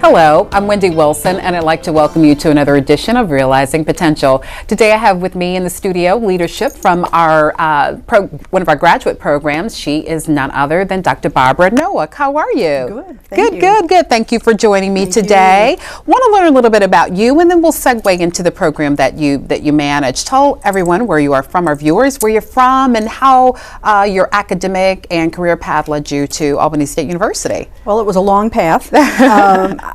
Hello, I'm Wendy Wilson, and I'd like to welcome you to another edition of Realizing Potential. Today I have with me in the studio leadership from our one of our graduate programs. She is none other than Dr. Barbara Nowak. How are you? Good. Thank you. Good. Thank you for joining me today. Want to learn a little bit about you, and then we'll segue into the program that you manage. Tell everyone where you are from, our viewers, where you're from, and how your academic and career path led you to Albany State University. Well, it was a long path.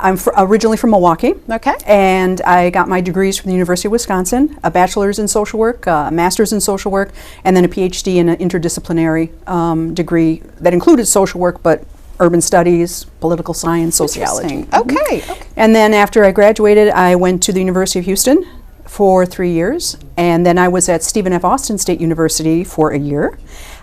I'm originally from Milwaukee. Okay. And I got my degrees from the University of Wisconsin, a bachelor's in social work, a master's in social work, and then a PhD in an interdisciplinary degree that included social work, but urban studies, political science, sociology. Okay. And then after I graduated, I went to the University of Houston for 3 years, and then I was at Stephen F. Austin State University for a year.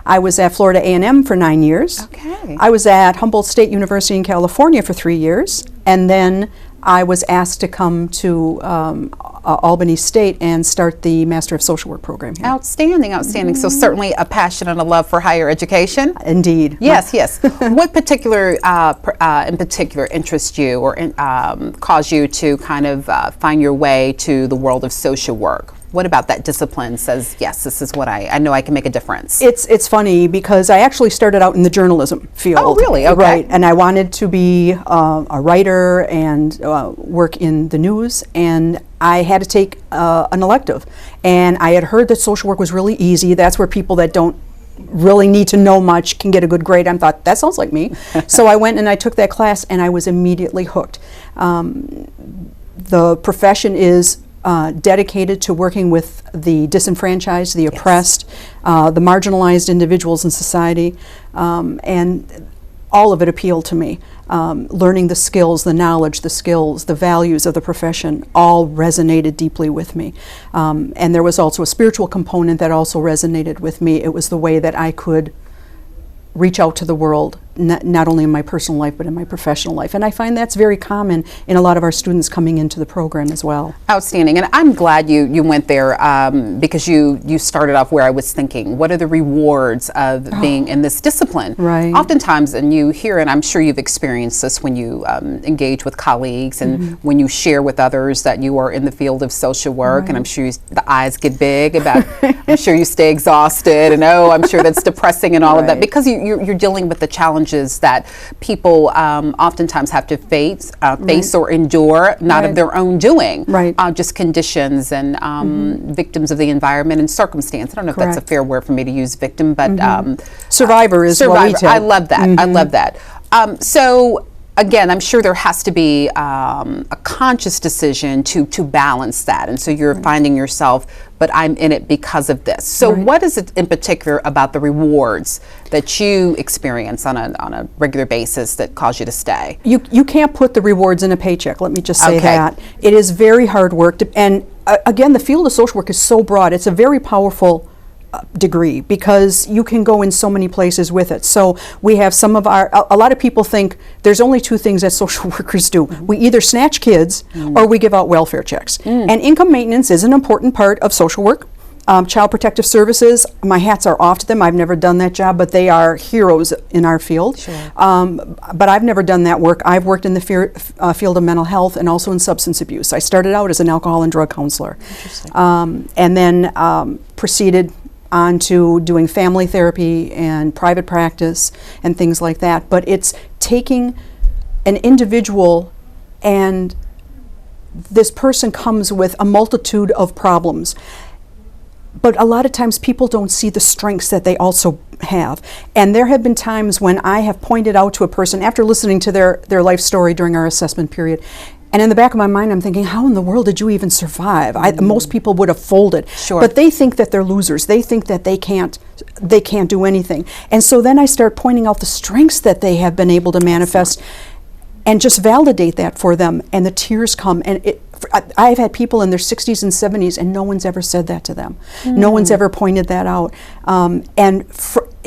I was at Florida A&M for 9 years. Okay. I was at Humboldt State University in California for 3 years, and then I was asked to come to Albany State and start the Master of Social Work program here. Outstanding. So certainly a passion and a love for higher education. Indeed. Yes. What particular interests you or cause you to kind of find your way to the world of social work? What about that discipline says, yes, this is what I know I can make a difference? It's funny because I actually started out in the journalism field. Oh, really? Okay. Right, and I wanted to be a writer and work in the news, and I had to take an elective. And I had heard that social work was really easy. That's where people that don't really need to know much can get a good grade. I thought, that sounds like me. So I went and I took that class, and I was immediately hooked. The profession is dedicated to working with the disenfranchised, the oppressed, the marginalized individuals in society, and all of it appealed to me. Learning the skills, the knowledge, the values of the profession all resonated deeply with me. And there was also a spiritual component that also resonated with me. It was the way that I could reach out to the world, not only in my personal life, but in my professional life. And I find that's very common in a lot of our students coming into the program as well. Outstanding. And I'm glad you went there because you started off where I was thinking, what are the rewards of being in this discipline? Right. Oftentimes, and you hear, and I'm sure you've experienced this when you engage with colleagues and when you share with others that you are in the field of social work, and I'm sure the eyes get big about, I'm sure you stay exhausted, and I'm sure that's depressing and all of that, because you're dealing with the challenges that people oftentimes have to face or endure, not of their own doing, just conditions and victims of the environment and circumstance. I don't know if that's a fair word for me to use, victim, but survivor is what we tell. I love that. I love that. So again, I'm sure there has to be a conscious decision to balance that, and so you're finding yourself, but I'm in it because of this. So what is it in particular about the rewards that you experience on a regular basis that cause you to stay? You can't put the rewards in a paycheck, let me just say that. It is very hard work, and again, the field of social work is so broad. It's a very powerful degree because you can go in so many places with it. So we have a lot of people think there's only two things that social workers do. We either snatch kids or we give out welfare checks. And income maintenance is an important part of social work. Child Protective Services, my hats are off to them. I've never done that job, but they are heroes in our field. Sure. But I've never done that work. I've worked in the field of mental health and also in substance abuse. I started out as an alcohol and drug counselor. Interesting. And then proceeded on to doing family therapy and private practice and things like that. But it's taking an individual, and this person comes with a multitude of problems. But a lot of times people don't see the strengths that they also have. And there have been times when I have pointed out to a person after listening to their life story during our assessment period, and in the back of my mind I'm thinking, how in the world did you even survive? Most people would have folded. Sure. But they think that they're losers. They think that they can't do anything. And so then I start pointing out the strengths that they have been able to manifest and just validate that for them, and the tears come. And I've had people in their 60s and 70s, and no one's ever said that to them. No one's ever pointed that out.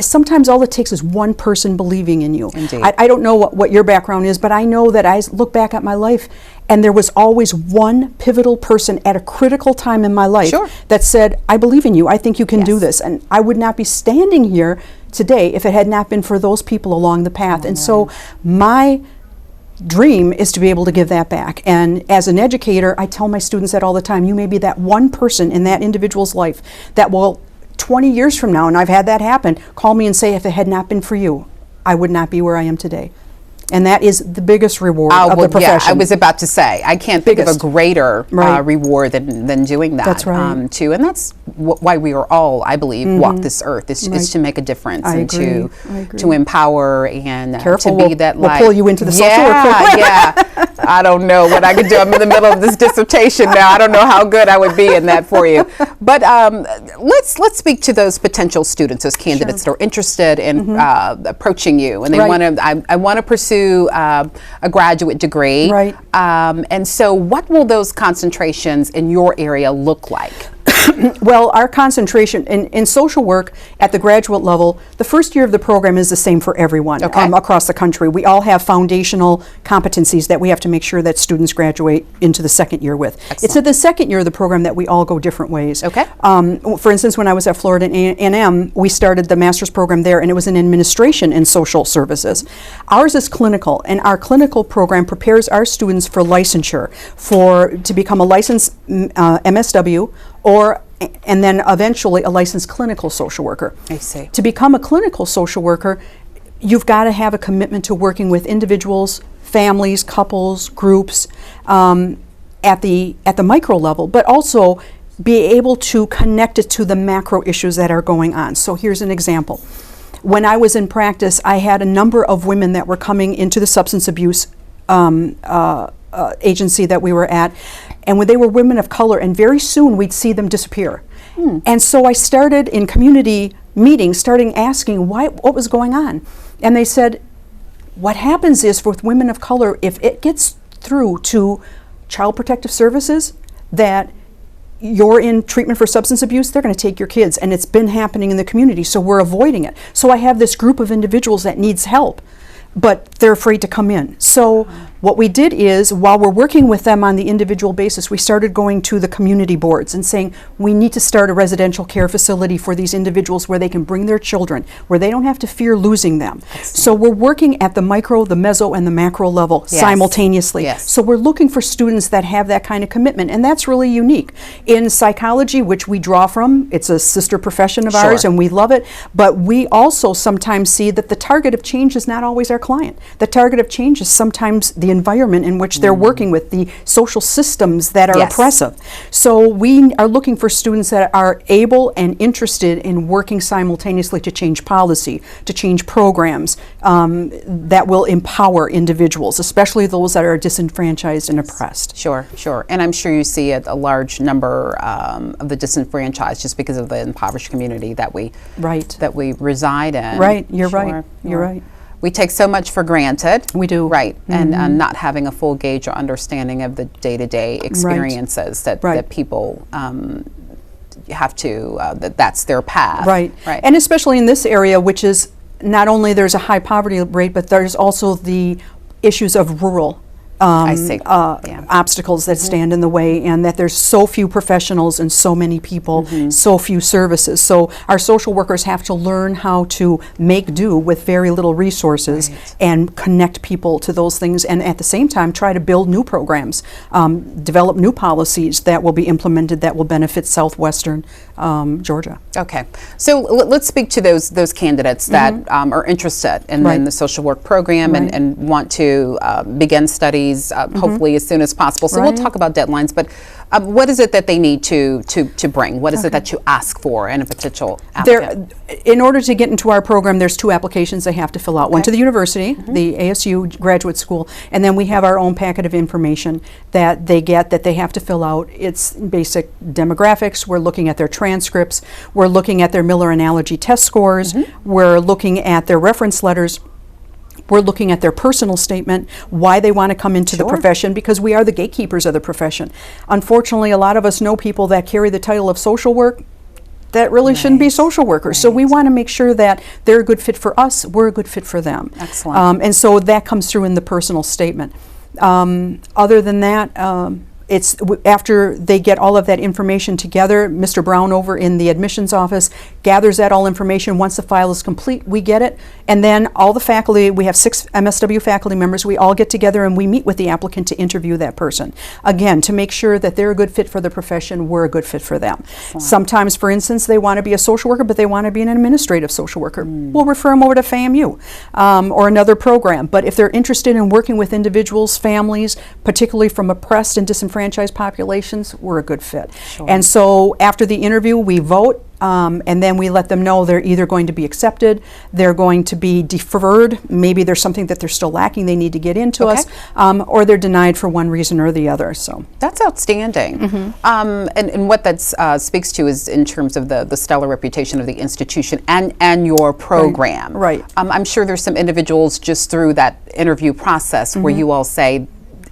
Sometimes all it takes is one person believing in you. Indeed. I don't know what your background is, but I know that I look back at my life, and there was always one pivotal person at a critical time in my life that said, I believe in you, I think you can do this. And I would not be standing here today if it had not been for those people along the path. And so my dream is to be able to give that back. And as an educator, I tell my students that all the time. You may be that one person in that individual's life that will 20 years from now, and I've had that happen, call me and say, if it had not been for you, I would not be where I am today. And that is the biggest reward of the profession. Yeah, I was about to say, I can't think of a greater reward than doing that. That's right. Too, and that's why we are all, I believe, walk this earth, is to make a difference and to empower and to be that light. We'll pull you into the social work program. Yeah. I don't know what I could do. I'm in the middle of this dissertation now. I don't know how good I would be in that for you. But let's speak to those potential students, those candidates that are interested in approaching you, and they want to. I want to pursue a graduate degree. Right. And so, what will those concentrations in your area look like? Well, our concentration in social work at the graduate level, the first year of the program is the same for everyone across the country. We all have foundational competencies that we have to make sure that students graduate into the second year with. Excellent. It's at the second year of the program that we all go different ways. Okay. For instance, when I was at Florida A&M, we started the master's program there, and it was in administration and social services. Ours is clinical, and our clinical program prepares our students for licensure, to become a licensed MSW, and then eventually a licensed clinical social worker. I see. To become a clinical social worker, you've got to have a commitment to working with individuals, families, couples, groups at the micro level, but also be able to connect it to the macro issues that are going on. So here's an example. When I was in practice, I had a number of women that were coming into the substance abuse agency that we were at, and when they were women of color, and very soon we'd see them disappear. And so I started in community meetings, asking what was going on. And they said, what happens is with women of color, if it gets through to Child Protective Services that you're in treatment for substance abuse, they're going to take your kids. And it's been happening in the community, so we're avoiding it. So I have this group of individuals that needs help, but they're afraid to come in. So what we did is, while we're working with them on the individual basis, we started going to the community boards and saying, we need to start a residential care facility for these individuals where they can bring their children, where they don't have to fear losing them. So we're working at the micro, the meso, and the macro level simultaneously. So we're looking for students that have that kind of commitment, and that's really unique. In psychology, which we draw from, it's a sister profession of ours, and we love it, but we also sometimes see that the target of change is not always our client. The target of change is sometimes the environment in which they're working with, the social systems that are oppressive. So we are looking for students that are able and interested in working simultaneously to change policy, to change programs that will empower individuals, especially those that are disenfranchised and oppressed. Sure. And I'm sure you see a large number of the disenfranchised just because of the impoverished community that we reside in. Right. You're right. You're right. We take so much for granted. We do. Right. And not having a full gauge or understanding of the day-to-day experiences that people have to, that's their path. Right. And especially in this area, which is not only there's a high poverty rate, but there's also the issues of rural obstacles that stand in the way, and that there's so few professionals and so many people, so few services. So our social workers have to learn how to make do with very little resources and connect people to those things, and at the same time try to build new programs, develop new policies that will be implemented that will benefit southwestern Georgia. Okay, so let's speak to those candidates that are interested in the social work program and want to begin studies hopefully as soon as possible. So we'll talk about deadlines, but what is it that they need to bring? What is it that you ask for in a potential applicant? In order to get into our program, there's 2 applications they have to fill out. One to the university, the ASU graduate school, and then we have our own packet of information that they get that they have to fill out. It's basic demographics. We're looking at their transcripts. We're looking at their Miller analogy test scores. We're looking at their reference letters. we're looking at their personal statement, why they want to come into the profession, because we are the gatekeepers of the profession. Unfortunately, a lot of us know people that carry the title of social work that really shouldn't be social workers. So we want to make sure that they're a good fit for us, we're a good fit for them. Excellent. And so that comes through in the personal statement. Other than that, after they get all of that information together, Mr. Brown over in the admissions office gathers that all information. Once the file is complete, we get it, and then all the faculty, we have 6 MSW faculty members, we all get together and we meet with the applicant to interview that person. Again, to make sure that they're a good fit for the profession, we're a good fit for them. Excellent. Sometimes, for instance, they want to be a social worker, but they want to be an administrative social worker. We'll refer them over to FAMU or another program. But if they're interested in working with individuals, families, particularly from oppressed and disenfranchised populations, we're a good fit. Sure. And so after the interview, we vote, and then we let them know they're either going to be accepted, they're going to be deferred, maybe there's something that they're still lacking they need to get into us, or they're denied for one reason or the other. So that's outstanding. And what that speaks to is in terms of the stellar reputation of the institution and your program. Right. I'm sure there's some individuals just through that interview process where you all say,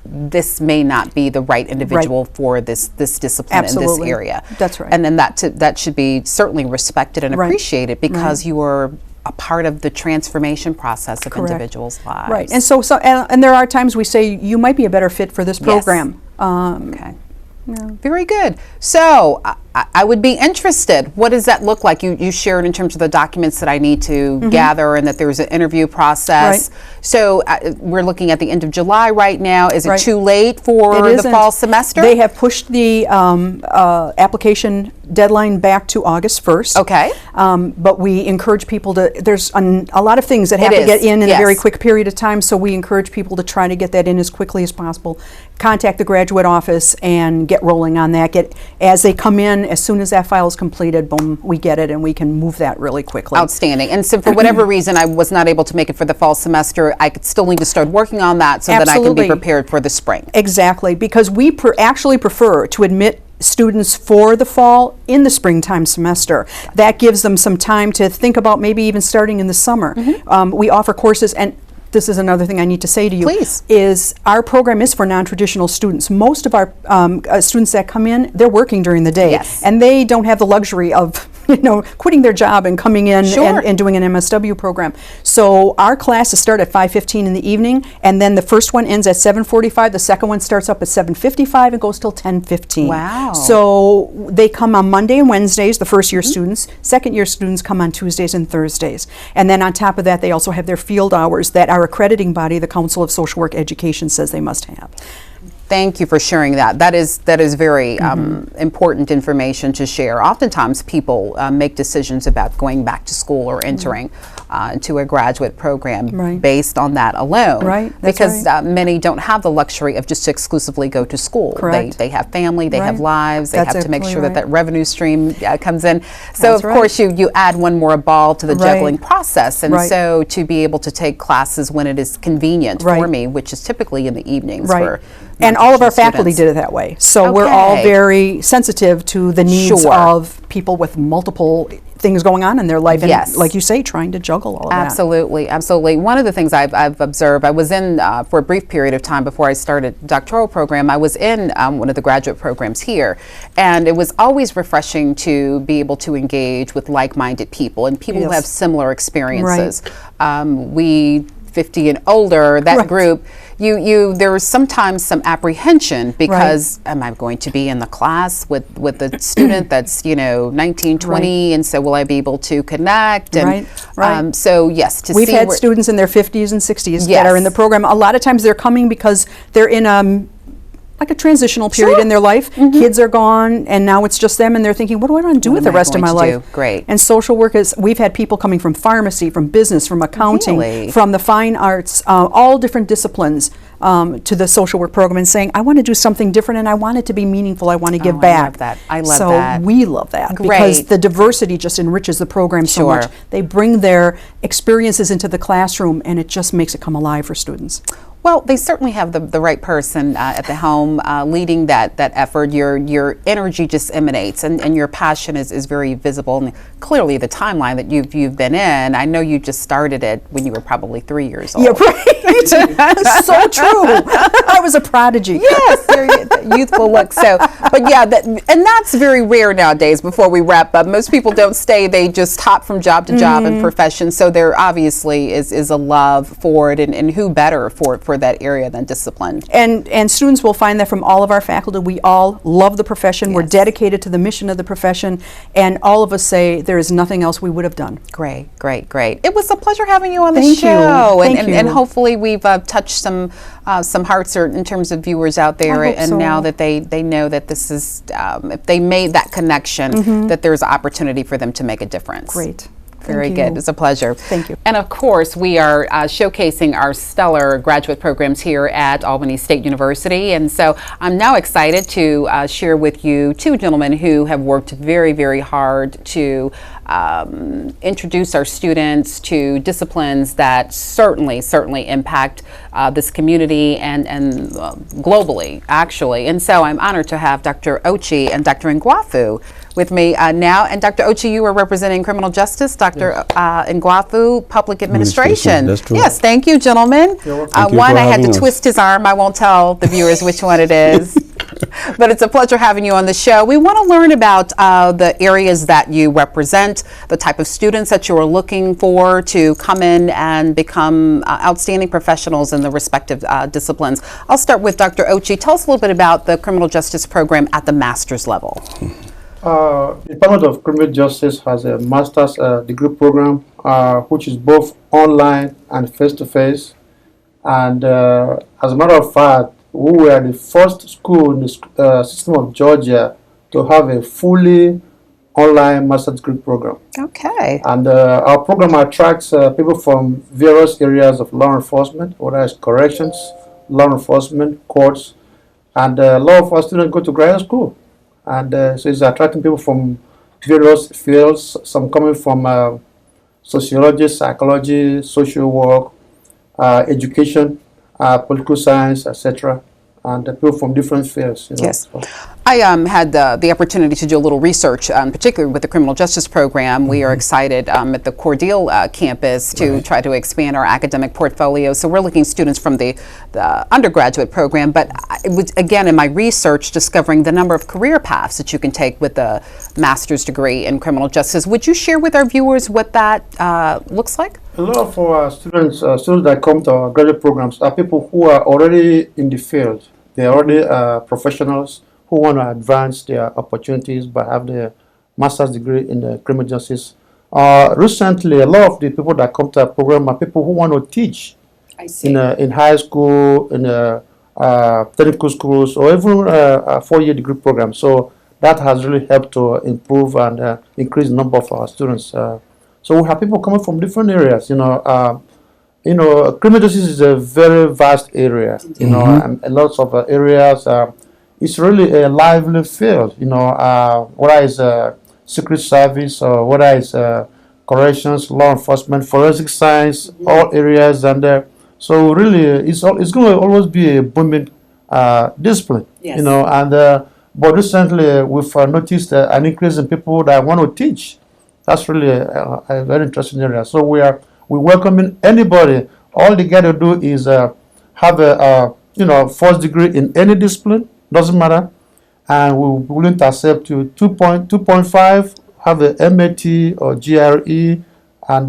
this may not be the right individual for this discipline in this area. That's right. And then that should be certainly respected and appreciated because you are a part of the transformation process of individuals' lives. Right. And so and there are times we say you might be a better fit for this program. Okay. Very good. So I would be interested. What does that look like? You shared in terms of the documents that I need to gather and that there's an interview process. Right. So we're looking at the end of July right now. Is it Right. too late for the fall semester? They have pushed the application deadline back to August 1st. Okay. But we encourage people to, there's a lot of things that have to get in a very quick period of time, so we encourage people to try to get that in as quickly as possible. Contact the graduate office and get rolling on that. As they come in, as soon as that file is completed, boom, we get it and we can move that really quickly. Outstanding. And so for whatever reason I was not able to make it for the fall semester, I could still need to start working on that so that I can be prepared for the spring. Exactly, because we actually prefer to admit students for the fall in the springtime semester. That gives them some time to think about maybe even starting in the summer. We offer courses, and this is another thing I need to say to you. Please. Is our program is for non-traditional students. Most of our students that come in, they're working during the day. Yes. And they don't have the luxury of quitting their job and coming in and doing an MSW program. So our classes start at 5:15 in the evening, and then the first one ends at 7:45. The second one starts up at 7:55 and goes till 10:15. Wow. So they come on Monday and Wednesdays, the first year students. Second year students come on Tuesdays and Thursdays. And then on top of that, they also have their field hours that our accrediting body, the Council of Social Work Education, says they must have. Thank you for sharing that. That is very important information to share. Oftentimes people make decisions about going back to school or entering into a graduate program based on that alone. Right. Because many don't have the luxury of just exclusively go to school. Correct. They have family, they have lives, they That's have to make sure right. that revenue stream comes in. So That's of course you add one more ball to the juggling process, and Right. so to be able to take classes when it is convenient for me, which is typically in the evenings for and all of our students. faculty did it that way. So we're all very sensitive to the needs of people with multiple things going on in their life, and like you say, trying to juggle all of that. Absolutely, absolutely. One of the things I've observed, I was in for a brief period of time before I started doctoral program, I was in one of the graduate programs here, and it was always refreshing to be able to engage with like-minded people and people who have similar experiences. We 50 and older, that group, there was sometimes some apprehension because am I going to be in the class with a student that's 19, 20, and so will I be able to connect? And so yes, we've had students in their 50s and 60s that are in the program. A lot of times they're coming because they're in like a transitional period in their life. Kids are gone, and now it's just them, and they're thinking, what do I want to do with the rest of my life? Great. And social work we've had people coming from pharmacy, from business, from accounting, from the fine arts, all different disciplines to the social work program, and saying, I want to do something different, and I want it to be meaningful. I want to give back. I love that. I love that. So we love that because the diversity just enriches the program so much. They bring their experiences into the classroom, and it just makes it come alive for students. Well, they certainly have the right person at the helm leading that effort. Your energy just emanates, and your passion is very visible. And clearly, the timeline that you've been in, I know you just started it when you were probably 3 years old. Yeah, right. So true. I was a prodigy. Yes, your youthful look. So, but yeah, and that's very rare nowadays. Before we wrap up, most people don't stay; they just hop from job to job and profession. So there obviously is a love for it, and who better for that area than discipline. And students will find that from all of our faculty. We all love the profession. We're dedicated to the mission of the profession, and all of us say there is nothing else we would have done. Great. It was a pleasure having you on the Thank show, you. Thank you. And hopefully we've touched some hearts in terms of viewers out there, and so. now that they know that this is if they made that connection, that there's opportunity for them to make a difference. Great. Very good. It's a pleasure. Thank you. And of course, we are showcasing our stellar graduate programs here at Albany State University. And so I'm now excited to share with you two gentlemen who have worked very, very hard to introduce our students to disciplines that certainly impact this community and globally, actually. And so I'm honored to have Dr. Ochi and Dr. Ngwafu with me now. And Dr. Ochi, you are representing criminal justice. Dr. Ngwafu, public administration. That's true. Yes, thank you, gentlemen. One, I had to us. twist his arm. I won't tell the viewers which one it is. But it's a pleasure having you on the show. We want to learn about the areas that you represent, the type of students that you are looking for to come in and become outstanding professionals in the respective disciplines. I'll start with Dr. Ochi. Tell us a little bit about the criminal justice program at the master's level. The Department of Criminal Justice has a master's degree program, which is both online and face-to-face. And as a matter of fact, we were the first school in the system of Georgia to have a fully online master's degree program. Okay. And our program attracts people from various areas of law enforcement, whether it's corrections, law enforcement, courts, and a lot of our students go to graduate school. And so it's attracting people from various fields, some coming from sociology, psychology, social work, education, political science, etc., and people from different fields. Yes. I had the opportunity to do a little research, particularly with the criminal justice program. We are excited at the Cordele campus to try to expand our academic portfolio. So we're looking at students from the undergraduate program, but it was, again, in my research, discovering the number of career paths that you can take with a master's degree in criminal justice. Would you share with our viewers what that looks like? A lot of our students that come to our graduate programs are people who are already in the field. They are already professionals who want to advance their opportunities by having a master's degree in the criminal justice. Recently, a lot of the people that come to our program are people who want to teach in high school, in technical schools, or even a four-year degree program. So that has really helped to improve and increase the number of our students. So we have people coming from different areas. Criminal justice is a very vast area. And lots of areas. It's really a lively field. Whether it's secret service or whether it's corrections, law enforcement, forensic science, all areas, and so really it's going to always be a booming discipline. Yes. But recently we've noticed an increase in people that want to teach. That's really a very interesting area. So we're welcoming anybody. All they got to do is have a first degree in any discipline, doesn't matter, and we're willing to accept you 2.5, have a MAT or GRE, and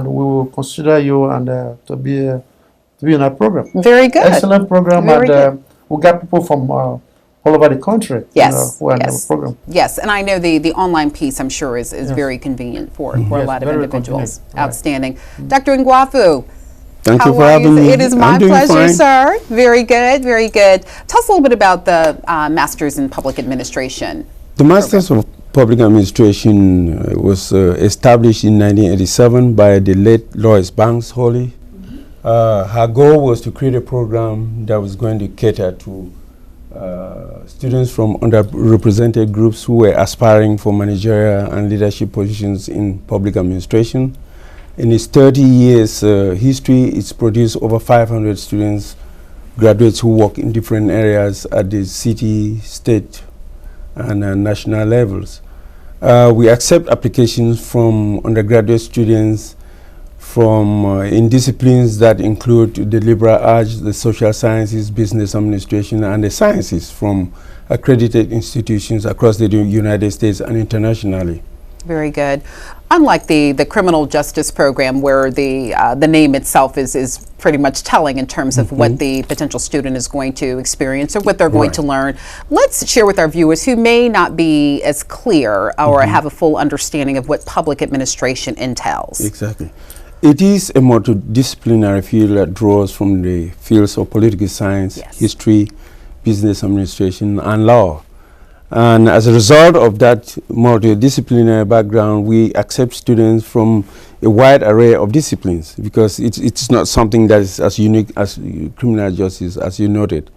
we will consider you and to be in our program. Very good. Excellent program, Very and we got people from all over the country. Yes, who are in our yes, program. yes, and I know the online piece, I'm sure, is very convenient for a lot of very individuals. convenient. Right. Outstanding. Dr. Ngwafu, Thank how you for are having me. It is my I'm doing pleasure, fine. sir. Very good, very good. Tell us a little bit about the Masters in Public Administration. The Masters of Public Administration was established in 1987 by the late Lois Banks Holly. Her goal was to create a program that was going to cater to students from underrepresented groups who were aspiring for managerial and leadership positions in public administration. In its 30 years history, it's produced over 500 students, graduates who work in different areas at the city, state, and national levels. We accept applications from undergraduate students from in disciplines that include the liberal arts, the social sciences, business administration, and the sciences from accredited institutions across the United States and internationally. Very good. Unlike the criminal justice program, where the name itself is pretty much telling in terms of what the potential student is going to experience or what they're going to learn, let's share with our viewers who may not be as clear or have a full understanding of what public administration entails. Exactly. It is a multidisciplinary field that draws from the fields of political science, history, business administration, and law. And as a result of that multidisciplinary background, we accept students from a wide array of disciplines because it's not something that is as unique as criminal justice, as you noted.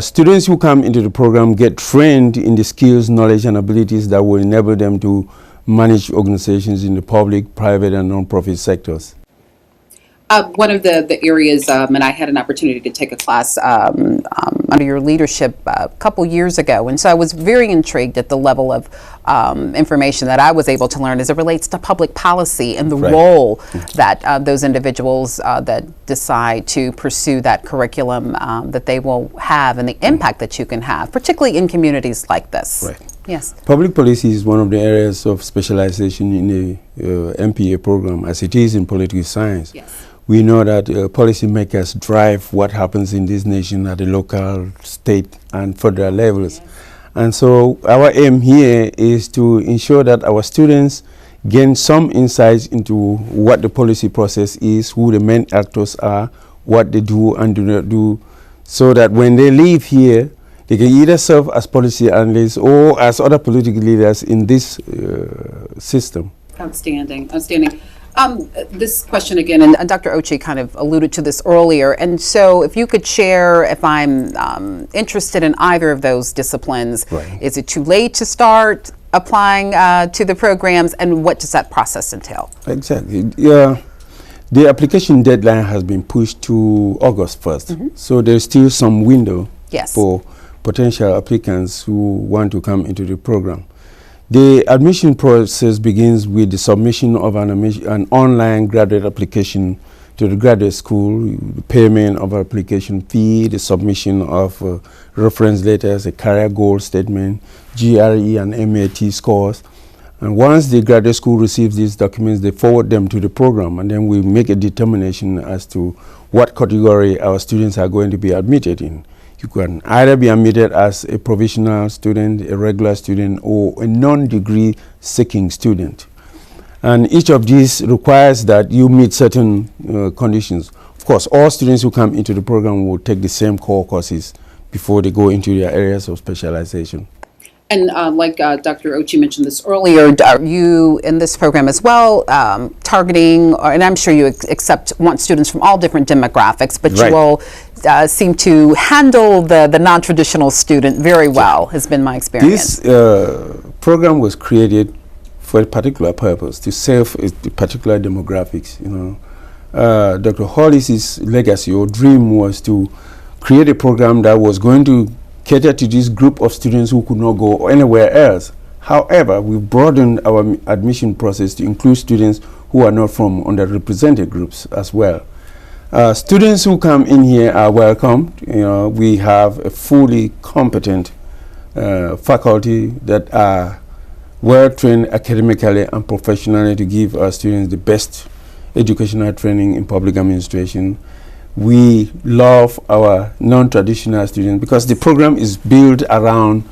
Students who come into the program get trained in the skills, knowledge, and abilities that will enable them to manage organizations in the public, private, and non-profit sectors. One of the areas, and I had an opportunity to take a class under your leadership a couple years ago, and so I was very intrigued at the level of information that I was able to learn as it relates to public policy and the role that those individuals that decide to pursue that curriculum that they will have and the impact that you can have, particularly in communities like this. Yes. Public policy is one of the areas of specialization in the MPA program, as it is in political science. We know that policymakers drive what happens in this nation at the local, state, and federal levels. And so our aim here is to ensure that our students gain some insights into what the policy process is, who the main actors are, what they do and do not do, so that when they leave here, they can either serve as policy analysts or as other political leaders in this system. Outstanding, outstanding. This question again, and Dr. Ochi kind of alluded to this earlier, and so if you could share, if I'm interested in either of those disciplines, is it too late to start applying to the programs, and what does that process entail? Exactly. Yeah. The application deadline has been pushed to August 1st, so there's still some window for potential applicants who want to come into the program. The admission process begins with the submission of an online graduate application to the graduate school, the payment of application fee, the submission of reference letters, a career goal statement, GRE and MAT scores. And once the graduate school receives these documents, they forward them to the program, and then we make a determination as to what category our students are going to be admitted in. You can either be admitted as a provisional student, a regular student, or a non-degree seeking student. And each of these requires that you meet certain conditions. Of course, all students who come into the program will take the same core courses before they go into their areas of specialization. And like Dr. Ochi mentioned this earlier, are you in this program as well targeting, and I'm sure you want students from all different demographics, but you all seem to handle the non-traditional student very well, has been my experience. This program was created for a particular purpose, to serve a particular demographics. You know, Dr. Hollis's legacy or dream was to create a program that was going to cater to this group of students who could not go anywhere else. However, we broadened our admission process to include students who are not from underrepresented groups as well. Students who come in here are welcomed. You know, we have a fully competent faculty that are well trained academically and professionally to give our students the best educational training in public administration. We love our non-traditional students because the program is built around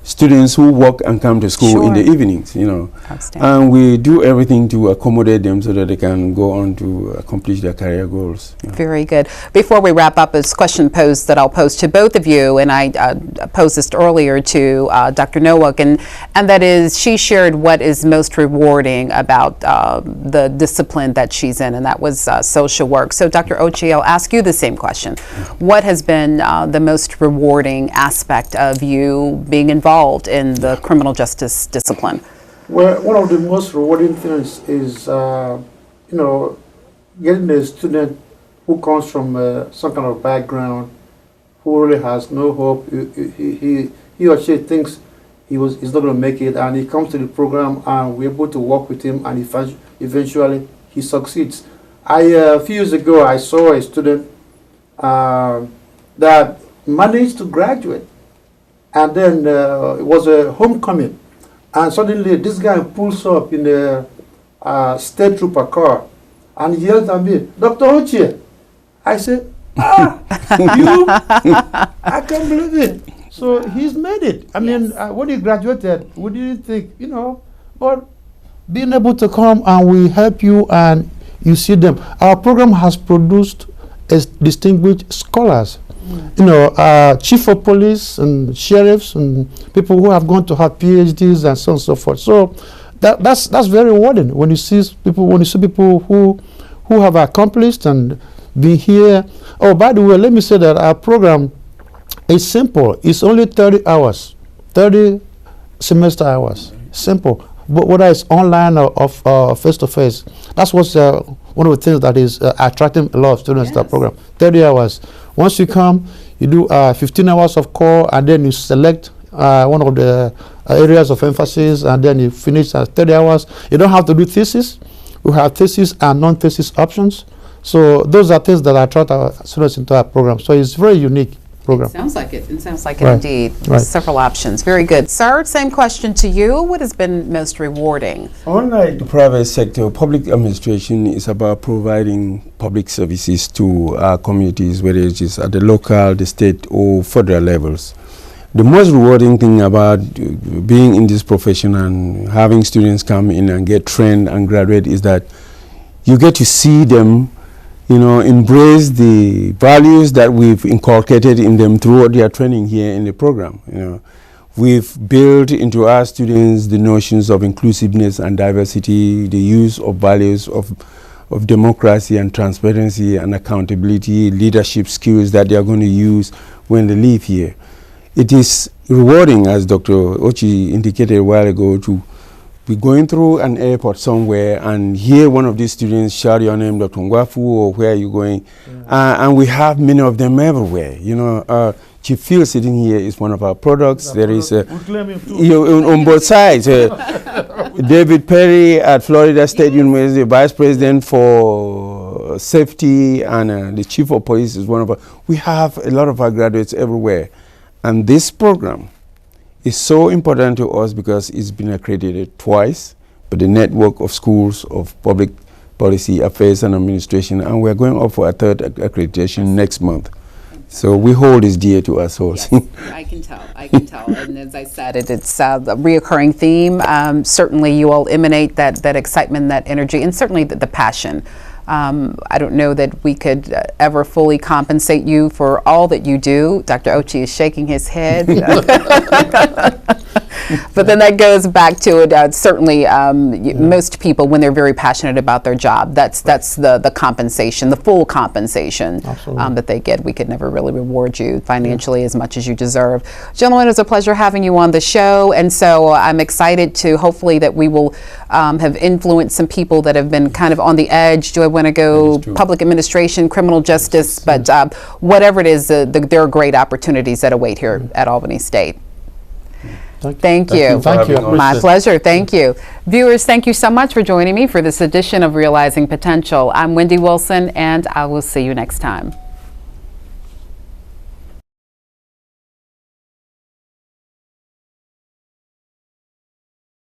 students who work and come to school in the evenings, you know. And we do everything to accommodate them so that they can go on to accomplish their career goals. You know. Very good. Before we wrap up, this question posed that I'll pose to both of you, and I posed this earlier to Dr. Nowak, and that is, she shared what is most rewarding about the discipline that she's in, and that was social work. So Dr. Ochi, I'll ask you the same question. What has been the most rewarding aspect of you being involved in the criminal justice discipline? Well, one of the most rewarding things is you know, getting a student who comes from some kind of background, who really has no hope, he or she thinks he's not going to make it, and he comes to the program, and we're able to work with him, and eventually he succeeds. A few years ago, I saw a student that managed to graduate, and then it was a homecoming, and suddenly this guy pulls up in a state trooper car, and he yells at me, "Dr. Ochie." I said, you? I can't believe it. So he's made it. I mean, when he graduated, we didn't think, you know, but being able to come and we help you and you see them. Our program has produced distinguished scholars. You know, chief of police and sheriffs and people who have gone to have PhDs and so on and so forth. So that's very rewarding when you see people who have accomplished and been here. Oh, by the way, let me say that our program is simple. It's only 30 hours, 30 semester hours. Simple. But whether it's online or face-to-face, that's what's one of the things that is attracting a lot of students to our program. 30 hours. Once you come, you do 15 hours of core, and then you select one of the areas of emphasis, and then you finish 30 hours. You don't have to do thesis. We have thesis and non-thesis options. So those are things that attract our students into our program. So it's very unique program. Sounds like it. It sounds like it indeed. Right. Several options. Very good. Sir, same question to you. What has been most rewarding? Unlike the private sector, public administration is about providing public services to our communities, whether it is at the local, the state, or federal levels. The most rewarding thing about being in this profession and having students come in and get trained and graduate is that you get to see them, you know, embrace the values that we've inculcated in them throughout their training here in the program. You know, we've built into our students the notions of inclusiveness and diversity, the use of values of democracy and transparency and accountability, leadership skills that they are going to use when they leave here. It is rewarding, as Dr. Ochie indicated a while ago, to be going through an airport somewhere and hear one of these students shout your name, Dr. Ngwafu, or where are you going? And we have many of them everywhere. You know, Chief Phil sitting here is one of our products. There is on both sides. David Perry at Florida State University, Vice President for Safety, and the Chief of Police is one of our. We have a lot of our graduates everywhere. And this program is so important to us because it's been accredited twice by the network of schools of public policy affairs and administration, and we're going up for a third accreditation next month. So we hold this dear to our souls. Yes, I can tell. And as I said, it's a reoccurring theme. Certainly you all emanate that excitement, that energy, and certainly the passion. I don't know that we could ever fully compensate you for all that you do. Dr. Ochie is shaking his head. But then that goes back to it. Certainly, most people, when they're very passionate about their job, that's the compensation, the full compensation that they get. We could never really reward you financially as much as you deserve. Gentlemen, it was a pleasure having you on the show, and so I'm excited to hopefully that we will have influenced some people that have been kind of on the edge. Do I want to go public administration, criminal justice? But whatever it is, there are great opportunities that await here at Albany State. Thank you. My pleasure. Thank you. Viewers, thank you so much for joining me for this edition of Realizing Potential. I'm Wendy Wilson, and I will see you next time.